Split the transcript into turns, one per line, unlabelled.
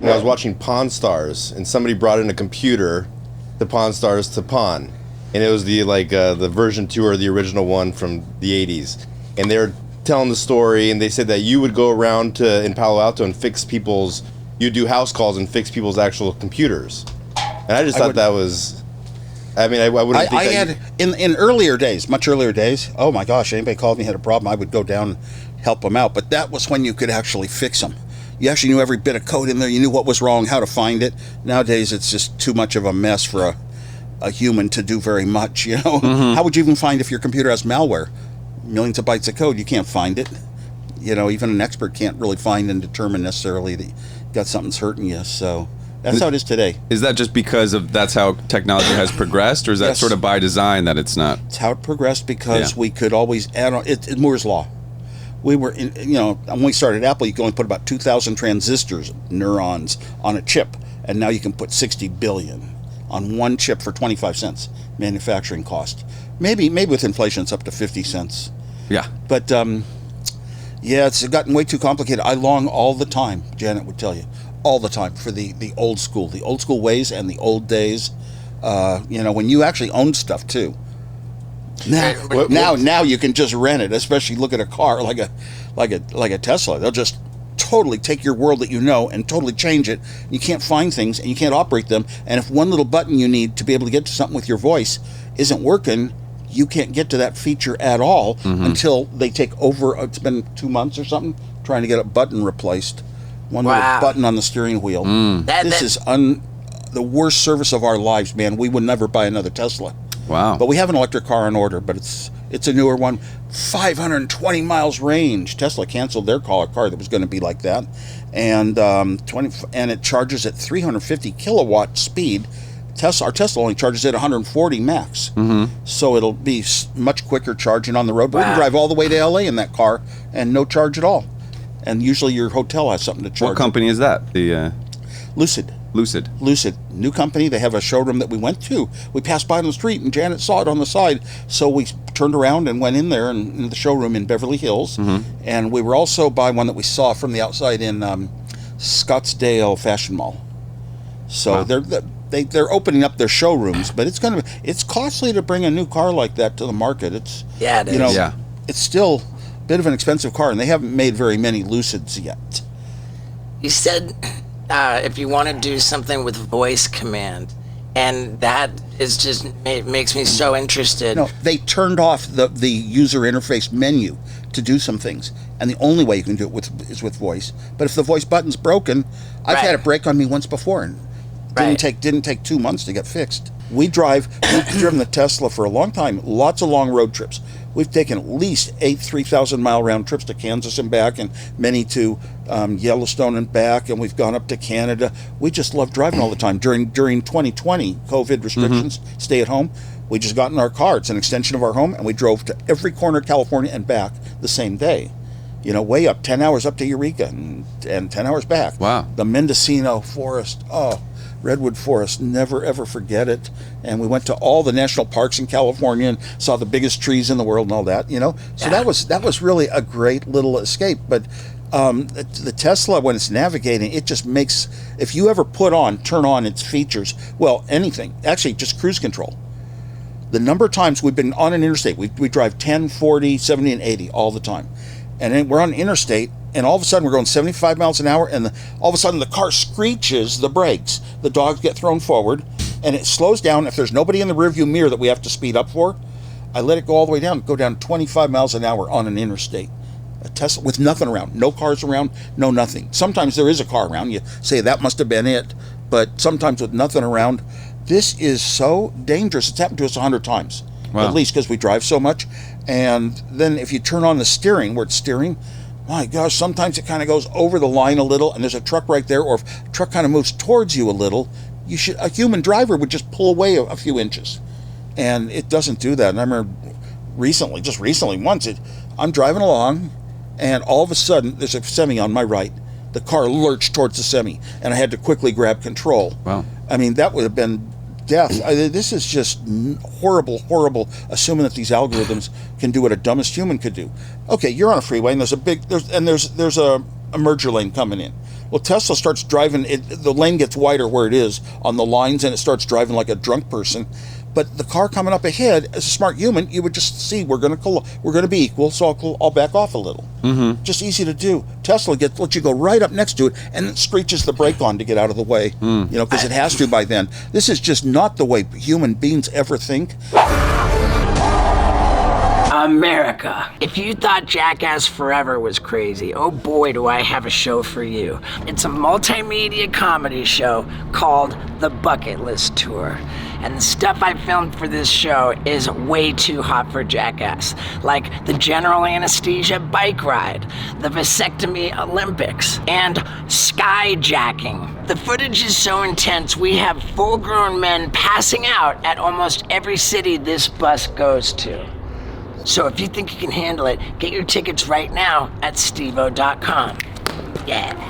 I was watching Pawn Stars, and somebody brought in a computer to Pawn Stars to pawn, and it was the version 2 or the original one from the 80s, and they were telling the story, and they said that you would go around in Palo Alto and fix people's, you do house calls and fix people's actual computers, and I just thought that was, I mean, I wouldn't think that
had in earlier days, much earlier days. Oh my gosh, anybody called me had a problem, I would go down and help them out. But that was when you could actually fix them. You actually knew every bit of code in there. You knew what was wrong, how to find it. Nowadays, it's just too much of a mess for a human to do very much. You know, how would you even find if your computer has malware? Millions of bytes of code, you can't find it. You know, even an expert can't really find and determine necessarily that you got something's hurting you. So. That's how it is today.
Is that just because that's how technology has progressed, or is that sort of by design that it's not?
It's how it progressed because we could always add on. It's Moore's Law. We were, when we started Apple, you could only put about 2,000 transistors, neurons, on a chip, and now you can put 60 billion on one chip for 25 cents manufacturing cost. Maybe with inflation, it's up to 50 cents.
Yeah.
But, it's gotten way too complicated. I long all the time, Janet would tell you. All the time for the old school ways and the old days, when you actually owned stuff too. Now you can just rent it. Especially look at a car like a Tesla. They'll just totally take your world that you know and totally change it. You can't find things and you can't operate them. And if one little button you need to be able to get to something with your voice isn't working, you can't get to that feature at all until they take over. It's been 2 months or something trying to get a button replaced. One little button on the steering wheel. This is the worst service of our lives, man. We would never buy another Tesla.
Wow.
But we have an electric car on order, but it's a newer one. 520 miles range. Tesla canceled their car that was going to be like that. And and it charges at 350 kilowatt speed. Our Tesla only charges at 140 max. So it'll be much quicker charging on the road. But we can drive all the way to LA in that car and no charge at all. And usually your hotel has something to charge.
What company is that? The
Lucid. New company. They have a showroom that we went to. We passed by on the street and Janet saw it on the side. So we turned around and went in there in the showroom in Beverly Hills. And we were also by one that we saw from the outside in Scottsdale Fashion Mall. So they're opening up their showrooms, but it's costly to bring a new car like that to the market. It is. It's still bit of an expensive car, and they haven't made very many Lucids yet.
You said if you want to do something with voice command, and that is just makes me so interested.
No, they turned off the user interface menu to do some things, and the only way you can do it is with voice. But if the voice button's broken, I've had it break on me once before, and didn't take 2 months to get fixed. We've driven the Tesla for a long time, lots of long road trips. We've taken at least 8 3,000-mile round trips to Kansas and back, and many to Yellowstone and back, and we've gone up to Canada. We just love driving all the time. During 2020, COVID restrictions, stay at home, we just got in our car. It's an extension of our home, and we drove to every corner of California and back the same day. Way up, 10 hours up to Eureka and 10 hours back.
Wow.
The Mendocino Forest, Redwood Forest, never ever forget it. And we went to all the national parks in California and saw the biggest trees in the world and all that, So that was really a great little escape. But the Tesla, when it's navigating, it just makes, if you ever turn on its features, well, anything, actually just cruise control. The number of times we've been on an interstate, we drive 10, 40, 70, and 80 all the time. And then we're on an interstate, and all of a sudden we're going 75 miles an hour, and all of a sudden the car screeches the brakes. The dogs get thrown forward, and it slows down. If there's nobody in the rearview mirror that we have to speed up for, I let it go all the way down, go down 25 miles an hour on an interstate. A Tesla with nothing around, no cars around, no nothing. Sometimes there is a car around. You say that must have been it, but sometimes with nothing around. This is so dangerous. It's happened to us 100 times, at least, because we drive so much. And then if you turn on the steering, where it's steering, my gosh, sometimes it kind of goes over the line a little, and there's a truck right there, or if a truck kind of moves towards you a little, a human driver would just pull away a few inches. And it doesn't do that. And I remember just recently, once, I'm driving along, and all of a sudden, there's a semi on my right. The car lurched towards the semi, and I had to quickly grab control.
Wow.
I mean, that would have been death. This is just horrible, assuming that these algorithms can do what a dumbest human could do. Okay, you're on a freeway, and there's a merger lane coming in. Well, Tesla starts driving, the lane gets wider where it is on the lines, and it starts driving like a drunk person. But the car coming up ahead, as a smart human, you would just see we're going to be equal, so I'll back off a little. Mm-hmm. Just easy to do. Tesla lets you go right up next to it, and it screeches the brake on to get out of the way. Because it has to by then. This is just not the way human beings ever think.
America. If you thought Jackass Forever was crazy, oh boy, do I have a show for you. It's a multimedia comedy show called The Bucket List Tour. And the stuff I filmed for this show is way too hot for Jackass. Like the general anesthesia bike ride, the vasectomy Olympics, and skyjacking. The footage is so intense, we have full-grown men passing out at almost every city this bus goes to. So if you think you can handle it, get your tickets right now at stevo.com. Yeah.